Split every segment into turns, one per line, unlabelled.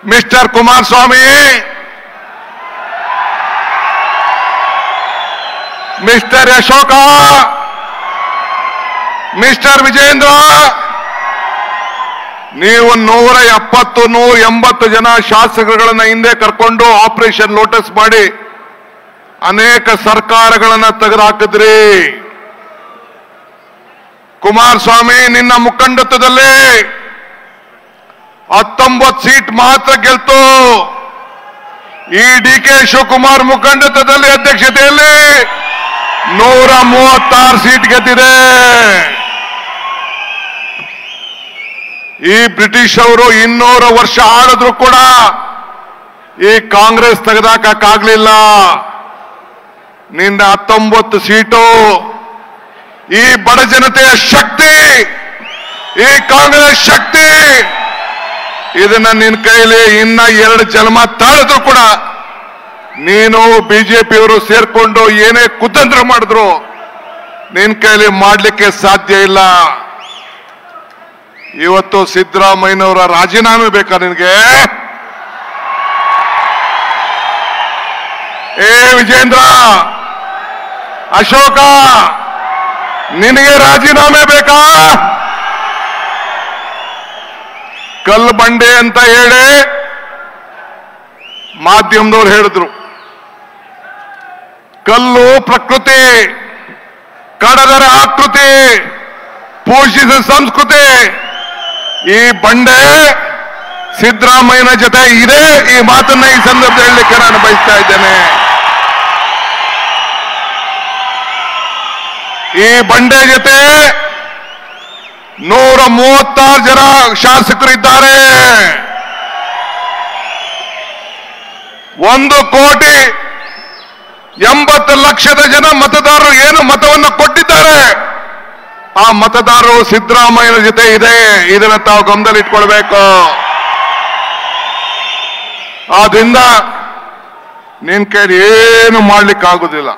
Mister Kumaraswamy, mister Ashoka, mister Vijayendra, ನೀವು 170, 180 ಜನ ಶಾಸಕರುಗಳನ್ನ ಹಿಂದೆ ಕರ್ಕೊಂಡು ಆಪರೇಷನ್ ಲೋಟಸ್ ಮಾಡಿ ಅನೇಕ ಸರ್ಕಾರಗಳನ್ನ ತೆಗೆದುಹಾಕಿದ್ರಿ. ಕುಮಾರಸ್ವಾಮಿ, ನಿನ್ನ ಮುಖಂಡತ್ವದಲ್ಲಿ 19 ಸೀಟ್ ಮಾತ್ರ ಗೆಲ್ತು. ಈ DK ಶಿವಕುಮಾರ್ ಮುಖಂಡತ್ವದಲ್ಲಿ ಅಧ್ಯಕ್ಷತೆಯಲ್ಲಿ 136 ಸೀಟ್ ಗೆದ್ದಿದೆ. ಈ ಬ್ರಿಟಿಷ್ ಅವರು 200 ವರ್ಷ ಆಳಿದ್ರು ಕೂಡ ಈ ಕಾಂಗ್ರೆಸ್ ತೆಗೆದಾಕಕ್ಕಾಗ್ಲಿಲ್ಲ. ನಿಂದ 19 ಸೀಟು. ಈ ಬಡ ಜನತೆಯ ಶಕ್ತಿ, ಈ ಕಾಂಗ್ರೆಸ್ ಶಕ್ತಿ, ಇದನ್ನ ನಿನ್ನ ಕೈಲಿ ಇನ್ನ 2 ಜನ್ಮ ತಾಳಿದ್ರು ಕೂಡ ನೀನು ಬಿಜೆಪಿಯವರು ಸೇರ್ಕೊಂಡು ಏನೇ ಕುತಂತ್ರ ಮಾಡಿದ್ರು ನಿನ್ನ ಕೈಲಿ ಮಾಡ್ಲಿಕ್ಕೆ ಸಾಧ್ಯ ಇಲ್ಲ. ಇವತ್ತು ಸಿದ್ದರಾಮಯ್ಯನವರ ರಾಜೀನಾಮೆ ಬೇಕಾ ನಿನಗೆ? ವಿಜೇಂದ್ರ, ಅಶೋಕ, ನಿನಗೆ ರಾಜೀನಾಮೆ ಬೇಕಾ? ಕಲ್ಲು ಬಂಡೆ ಅಂತ ಹೇಳಿ ಮಾಧ್ಯಮದವ್ರು ಹೇಳಿದ್ರು. ಕಲ್ಲು ಪ್ರಕೃತಿ, ಕಡದರೆ ಆಕೃತಿ, ಪೋಷಿಸಿದ ಸಂಸ್ಕೃತಿ. ಈ ಬಂಡೆ ಸಿದ್ದರಾಮಯ್ಯನ ಜೊತೆ ಇದೆ. ಈ ಮಾತನ್ನ ಈ ಸಂದರ್ಭದಲ್ಲಿ ಹೇಳಲಿಕ್ಕೆ ನಾನು ಬಯಸ್ತಾ ಇದ್ದೇನೆ. ಈ ಬಂಡೆ ಜೊತೆ 136 ಜನ ಶಾಸಕರು ಇದ್ದಾರೆ. 1,80,00,000 ಜನ ಮತದಾರರು ಏನು ಮತವನ್ನು ಕೊಟ್ಟಿದ್ದಾರೆ. ಆ ಮತದಾರರು ಸಿದ್ದರಾಮಯ್ಯನ ಜೊತೆ ಇದೆ. ಇದನ್ನ ತಾವು ಗಮನದಲ್ಲಿಟ್ಕೊಳ್ಬೇಕು. ಆದ್ರಿಂದ ನಿನ್ ಕೈಲಿ ಏನು ಮಾಡ್ಲಿಕ್ಕಾಗುದಿಲ್ಲ.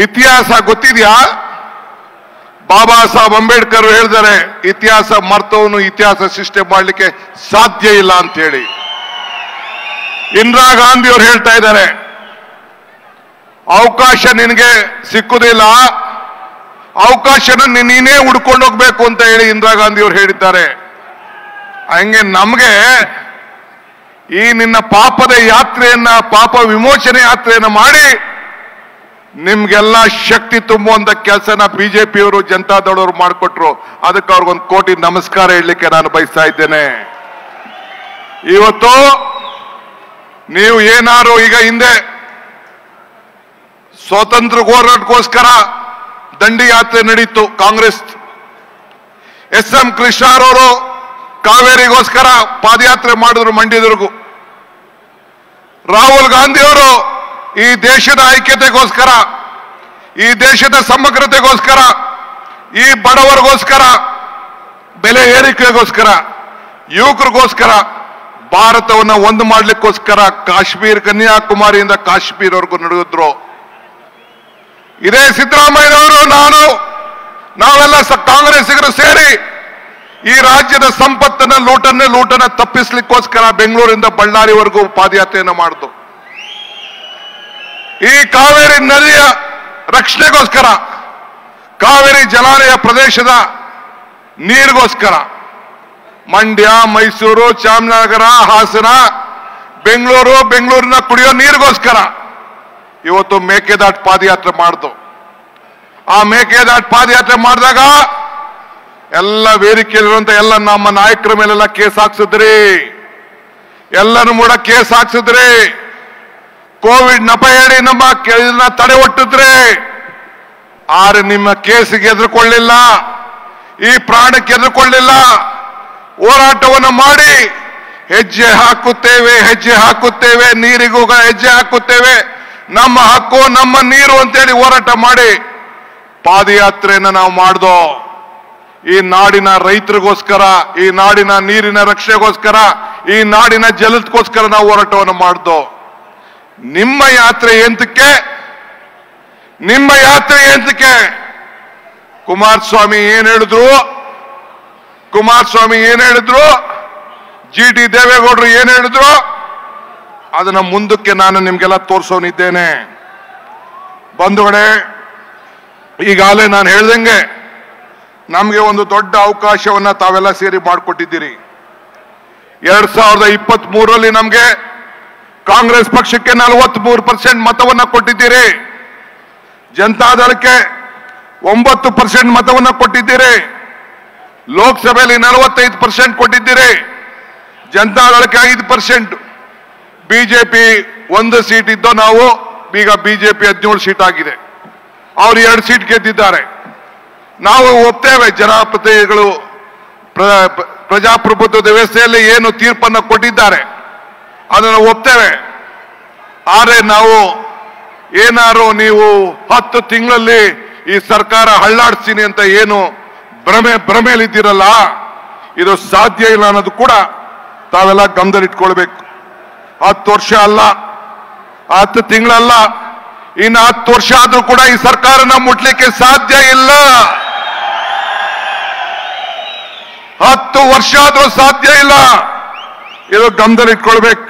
ಇತಿಹಾಸ ಗೊತ್ತಿದ್ಯಾ? ಬಾಬಾ ಸಾಹೇಬ್ ಅಂಬೇಡ್ಕರ್ ಹೇಳಿದ್ದಾರೆ, ಇತಿಹಾಸ ಮರ್ತವನು ಇತಿಹಾಸ ಸೃಷ್ಟಿ ಮಾಡಲಿಕ್ಕೆ ಸಾಧ್ಯ ಇಲ್ಲ ಅಂತ ಹೇಳಿ. ಇಂದಿರಾ ಗಾಂಧಿ ಅವರು ಹೇಳ್ತಾ ಇದ್ದಾರೆ, ಅವಕಾಶ ನಿನಗೆ ಸಿಕ್ಕುದಿಲ್ಲ, ಅವಕಾಶನ ನೀನೇ ಹುಡ್ಕೊಂಡು ಹೋಗ್ಬೇಕು ಅಂತ ಹೇಳಿ ಇಂದಿರಾ ಗಾಂಧಿ ಅವರು ಹೇಳಿದ್ದಾರೆ. ಹಂಗೆ ನಮ್ಗೆ ಈ ನಿನ್ನ ಪಾಪದ ಯಾತ್ರೆಯನ್ನ, ಪಾಪ ವಿಮೋಚನೆ ಯಾತ್ರೆಯನ್ನ ಮಾಡಿ ನಿಮ್ಗೆಲ್ಲ ಶಕ್ತಿ ತುಂಬುವಂತ ಕೆಲಸನ ಬಿಜೆಪಿಯವರು, ಜನತಾದಳವರು ಮಾಡಿಕೊಟ್ರು. ಅದಕ್ಕೆ ಅವ್ರಿಗೊಂದು ಕೋಟಿ ನಮಸ್ಕಾರ ಹೇಳಲಿಕ್ಕೆ ನಾನು ಬಯಸ್ತಾ ಇದ್ದೇನೆ. ಇವತ್ತು ನೀವು ಏನಾರು ಈಗ ಹಿಂದೆ ಸ್ವಾತಂತ್ರ್ಯ ಹೋರಾಟಕ್ಕೋಸ್ಕರ ದಂಡಿ ಯಾತ್ರೆ ನಡೀತು ಕಾಂಗ್ರೆಸ್. SM ಕೃಷ್ಣರವರು ಕಾವೇರಿಗೋಸ್ಕರ ಪಾದಯಾತ್ರೆ ಮಾಡಿದ್ರು ಮಂಡ್ಯದವರೆಗೂ. ರಾಹುಲ್ ಗಾಂಧಿ ಅವರು ಈ ದೇಶದ ಐಕ್ಯತೆಗೋಸ್ಕರ, ಈ ದೇಶದ ಸಮಗ್ರತೆಗೋಸ್ಕರ, ಈ ಬಡವರಿಗೋಸ್ಕರ, ಬೆಲೆ ಏರಿಕೆಗೋಸ್ಕರ, ಯುವಕರಿಗೋಸ್ಕರ, ಭಾರತವನ್ನು ಒಂದು ಮಾಡಲಿಕ್ಕೋಸ್ಕರ ಕಾಶ್ಮೀರ, ಕನ್ಯಾಕುಮಾರಿಯಿಂದ ಕಾಶ್ಮೀರವರೆಗೂ ನಡೆದಿದ್ರು. ಇದೇ ಸಿದ್ದರಾಮಯ್ಯನವರು, ನಾವೆಲ್ಲ ಕಾಂಗ್ರೆಸ್ಸಿಗರು ಸೇರಿ ಈ ರಾಜ್ಯದ ಸಂಪತ್ತನ್ನ ಲೂಟನ್ನ ತಪ್ಪಿಸ್ಲಿಕ್ಕೋಸ್ಕರ ಬೆಂಗಳೂರಿಂದ ಬಳ್ಳಾರಿವರೆಗೂ ಪಾದಯಾತ್ರೆಯನ್ನು ಮಾಡಿದ್ರು. ಈ ಕಾವೇರಿ ನದಿಯ ರಕ್ಷಣೆಗೋಸ್ಕರ, ಕಾವೇರಿ ಜಲಾನಯ ಪ್ರದೇಶದ ನೀರಿಗೋಸ್ಕರ ಮಂಡ್ಯ, ಮೈಸೂರು, ಚಾಮರಾಜನಗರ, ಹಾಸನ, ಬೆಂಗಳೂರಿನ ಕುಡಿಯೋ ನೀರಿಗೋಸ್ಕರ ಇವತ್ತು ಮೇಕೆದಾಟು ಪಾದಯಾತ್ರೆ ಮಾಡಿದ್ರು. ಆ ಮೇಕೆದಾಟು ಪಾದಯಾತ್ರೆ ಮಾಡಿದಾಗ ಎಲ್ಲ ವೇದಿಕೆಯಲ್ಲಿರುವಂತ ಎಲ್ಲ ನಮ್ಮ ನಾಯಕರ ಮೇಲೆಲ್ಲ ಕೇಸ್ ಹಾಕ್ಸಿದ್ರಿ, ಎಲ್ಲರೂ ಕೂಡ ಕೇಸ್ ಹಾಕ್ಸಿದ್ರಿ. ಕೋವಿಡ್ ನಪ ಹೇಳಿ ನಮ್ಮ ಇದನ್ನ ತಡೆ ಒಟ್ಟಿದ್ರಿ. ಆದ್ರೆ ನಿಮ್ಮ ಕೇಸಿಗೆ ಎದುರುಕೊಳ್ಳಿಲ್ಲ, ಈ ಪ್ರಾಣಕ್ಕೆ ಎದುರುಕೊಳ್ಳಿಲ್ಲ. ಹೋರಾಟವನ್ನು ಮಾಡಿ ಹೆಜ್ಜೆ ಹಾಕುತ್ತೇವೆ, ನೀರಿಗೂ ಹೆಜ್ಜೆ ಹಾಕುತ್ತೇವೆ, ನಮ್ಮ ಹಕ್ಕು ನಮ್ಮ ನೀರು ಅಂತೇಳಿ ಹೋರಾಟ ಮಾಡಿ ಪಾದಯಾತ್ರೆಯನ್ನು ನಾವು ಮಾಡ್ದೋ. ಈ ನಾಡಿನ ರೈತರಿಗೋಸ್ಕರ, ಈ ನಾಡಿನ ನೀರಿನ ರಕ್ಷಣೆಗೋಸ್ಕರ, ಈ ನಾಡಿನ ಜಲದಗೋಸ್ಕರ ನಾವು ಹೋರಾಟವನ್ನು ಮಾಡ್ದೋ. ನಿಮ್ಮ ಯಾತ್ರೆ ಎಂತಕ್ಕೆ? ಕುಮಾರಸ್ವಾಮಿ ಏನ್ ಹೇಳಿದ್ರು? GT ದೇವೇಗೌಡರು ಏನ್ ಹೇಳಿದ್ರು ಅದನ್ನ ಮುಂದಕ್ಕೆ ನಾನು ನಿಮ್ಗೆಲ್ಲ ತೋರಿಸೋನಿದ್ದೇನೆ. ಬಂಧುಗಳೇ, ಈಗಾಗಲೇ ನಾನು ಹೇಳ್ದಂಗೆ ನಮಗೆ ಒಂದು ದೊಡ್ಡ ಅವಕಾಶವನ್ನ ತಾವೆಲ್ಲ ಸೇರಿ ಮಾಡಿಕೊಟ್ಟಿದ್ದೀರಿ. 2023ರಲ್ಲಿ ನಮಗೆ ಕಾಂಗ್ರೆಸ್ ಪಕ್ಷಕ್ಕೆ 43% ಮತವನ್ನ ಕೊಟ್ಟಿದ್ದೀರಿ. ಜನತಾದಳಕ್ಕೆ 9% ಮತವನ್ನ ಕೊಟ್ಟಿದ್ದೀರಿ. ಲೋಕಸಭೆಯಲ್ಲಿ 45% ಕೊಟ್ಟಿದ್ದೀರಿ. ಜನತಾದಳಕ್ಕೆ 5%. ಬಿಜೆಪಿ 1 ಸೀಟ್ ಇದ್ದೋ ನಾವು, ಈಗ ಬಿಜೆಪಿ 17 ಸೀಟ್ ಆಗಿದೆ. ಅವರು 2 ಸೀಟ್ ಗೆದ್ದಿದ್ದಾರೆ. ನಾವು ಒಪ್ತೇವೆ, ಜನಪ್ರತಿನಿಧಿಗಳು ಪ್ರಜಾಪ್ರಭುತ್ವದ ವ್ಯವಸ್ಥೆಯಲ್ಲಿ ಏನು ತೀರ್ಪನ್ನು ಕೊಟ್ಟಿದ್ದಾರೆ ಅದನ್ನು ಒಪ್ತೇವೆ. ಆದರೆ ನಾವು ಏನಾರು ನೀವು 10 ತಿಂಗಳಲ್ಲಿ ಈ ಸರ್ಕಾರ ಹಳ್ಳಾಡ್ತೀನಿ ಅಂತ ಏನು ಭ್ರಮೆಯಲ್ಲಿದ್ದೀರಲ್ಲ, ಇದು ಸಾಧ್ಯ ಇಲ್ಲ ಅನ್ನೋದು ಕೂಡ ತಾವೆಲ್ಲ ಗಮನದಲ್ಲಿಟ್ಕೊಳ್ಬೇಕು. 10 ವರ್ಷ ಅಲ್ಲ, 10 ತಿಂಗಳಲ್ಲ, ಇನ್ನು 10 ವರ್ಷ ಆದ್ರೂ ಕೂಡ ಈ ಸರ್ಕಾರನ ಮುಟ್ಲಿಕ್ಕೆ ಸಾಧ್ಯ ಇಲ್ಲ. 10 ವರ್ಷ ಆದ್ರೂ ಸಾಧ್ಯ ಇಲ್ಲ. ಇದು ಗಮನದಲ್ಲಿಟ್ಕೊಳ್ಬೇಕು.